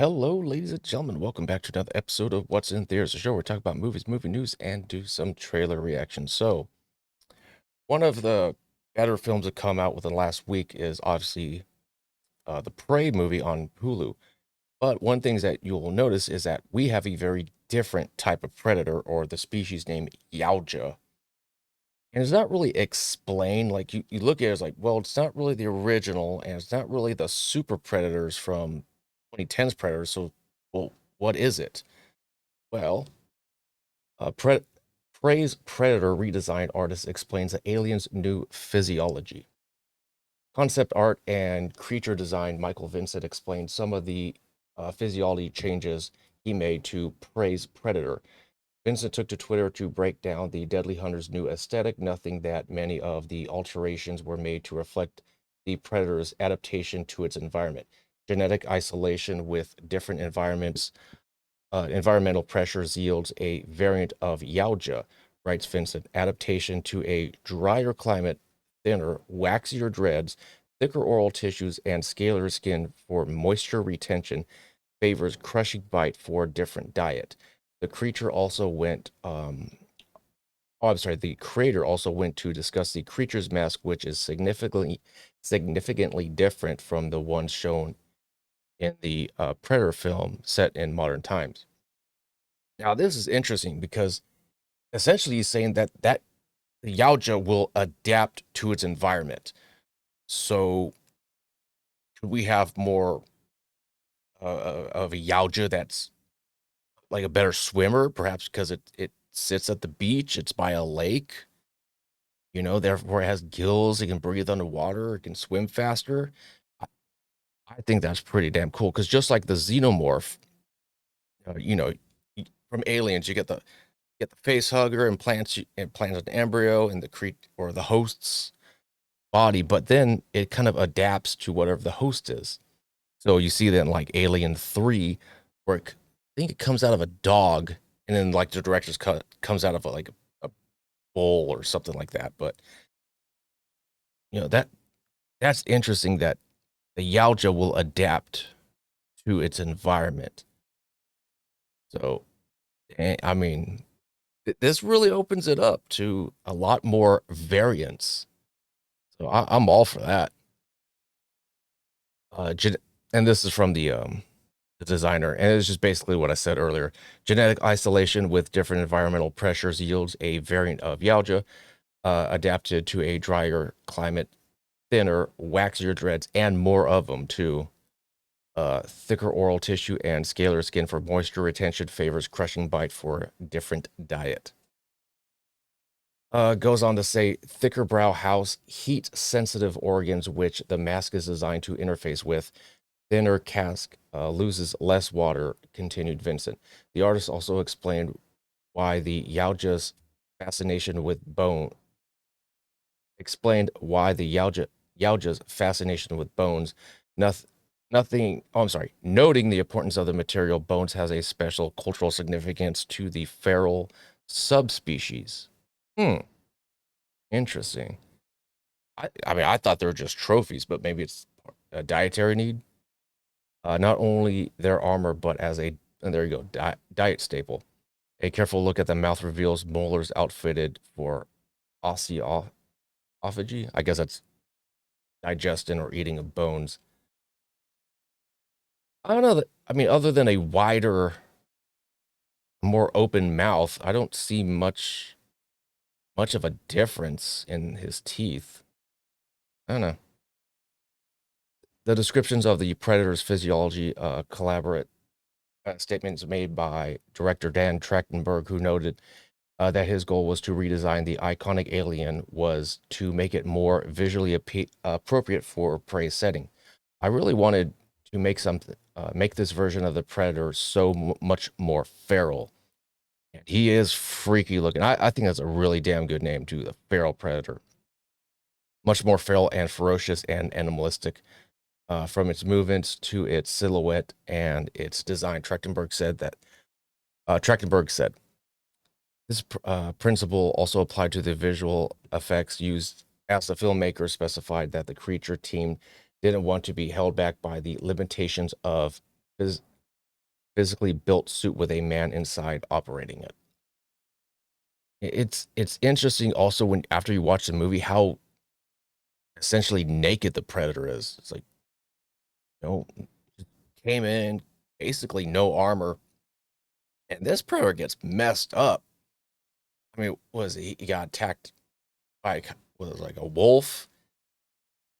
Hello, ladies and gentlemen. Welcome back to another episode of What's in Theaters, the show where we talk about movies, movie news, and do some trailer reactions. So, one of the better films that come out within the last week is obviously the Prey movie on Hulu. But one thing that you'll notice is that we have a very different type of predator, or the species named Yautja. And it's not really explained. Like you look at it, it's like, well, it's not really the original, and it's not really the super predators from 2010's Predators. So, well, what is it? Well, Prey's Predator redesign artist explains the alien's new physiology. Concept art and creature design Michael Vincent explained some of the physiology changes he made to Prey's Predator. Vincent took to Twitter to break down the Deadly Hunter's new aesthetic, nothing that many of the alterations were made to reflect the Predator's adaptation to its environment. Genetic isolation with different environmental pressures yields a variant of Yautja, writes Vincent. Adaptation to a drier climate, thinner, waxier dreads, thicker oral tissues, and scalier skin for moisture retention favors crushing bite for a different diet. The creature also went, the creator also went to discuss the creature's mask, which is significantly different from the one shown in the Predator film set in modern times. Now, this is interesting because essentially he's saying that the Yautja will adapt to its environment. So, could we have more of a Yautja that's like a better swimmer, perhaps because it sits at the beach, it's by a lake, therefore it has gills, it can breathe underwater, it can swim faster. I, I think that's pretty damn cool because just like the xenomorph, uh, you know, from Aliens, you get the face hugger implants an embryo in the or the host's body, but then it kind of adapts to whatever the host is. So you see that in like Alien 3, where I think it comes out of a dog, and then like the director's cut comes out of a bowl or something like that. But that's interesting that the Yautja will adapt to its environment. So I mean, this really opens it up to a lot more variance. So I'm all for that. Gen- and this is from the designer, and it's just basically what I said earlier. Genetic isolation with different environmental pressures yields a variant of Yautja, adapted to a drier climate, thinner, waxier dreads, and more of them too. Thicker oral tissue and scalar skin for moisture retention favors crushing bite for different diet. Goes on to say thicker brow house, heat sensitive organs, which the mask is designed to interface with. Thinner cask loses less water, continued Vincent. The artist also fascination with bone explained why the Yautja's fascination with bones. Nothing, nothing. Oh, I'm sorry. Noting the importance of the material, bones has a special cultural significance to the feral subspecies. Hmm. Interesting. I mean, I thought they were just trophies, but maybe it's a dietary need. Not only their armor, but as a, and there you go, diet staple. A careful look at the mouth reveals molars outfitted for osteophagy. I guess that's digestion or eating of bones. I don't know that. I mean, other than a wider, more open mouth, I don't see much of a difference in his teeth. I don't know. The descriptions of the predator's physiology collaborate statements made by director Dan Trachtenberg, who noted that his goal was to redesign the iconic alien was to make it more visually appropriate for prey setting. I really wanted to make this version of the predator so much more feral. And he is freaky looking. I think that's a really damn good name too, the feral predator. Much more feral and ferocious and animalistic. From its movements to its silhouette and its design, Trachtenberg said this principle also applied to the visual effects used, as the filmmaker specified that the creature team didn't want to be held back by the limitations of physically built suit with a man inside operating it. It's interesting also when after you watch the movie how essentially naked the predator is. It's like, you know, came in basically no armor, and this predator gets messed up. I mean, was he got attacked by was like a wolf,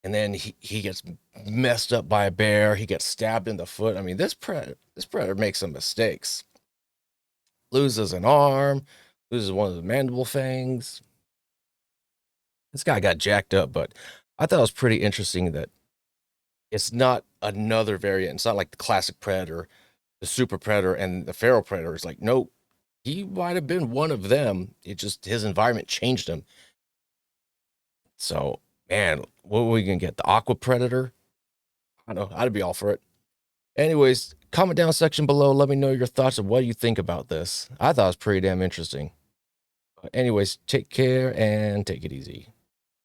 and then he gets messed up by a bear. He gets stabbed in the foot. I mean, this predator makes some mistakes. Loses an arm, loses one of the mandible fangs. This guy got jacked up, but I thought it was pretty interesting that it's not another variant. It's not like the classic predator, the super predator, and the feral predator. It's like, no, he might have been one of them. It just his environment changed him. So, man, what are we gonna get? The aqua predator? I don't know. I'd be all for it. Anyways, comment down section below. Let me know your thoughts of what you think about this. I thought it was pretty damn interesting. Anyways, take care and take it easy.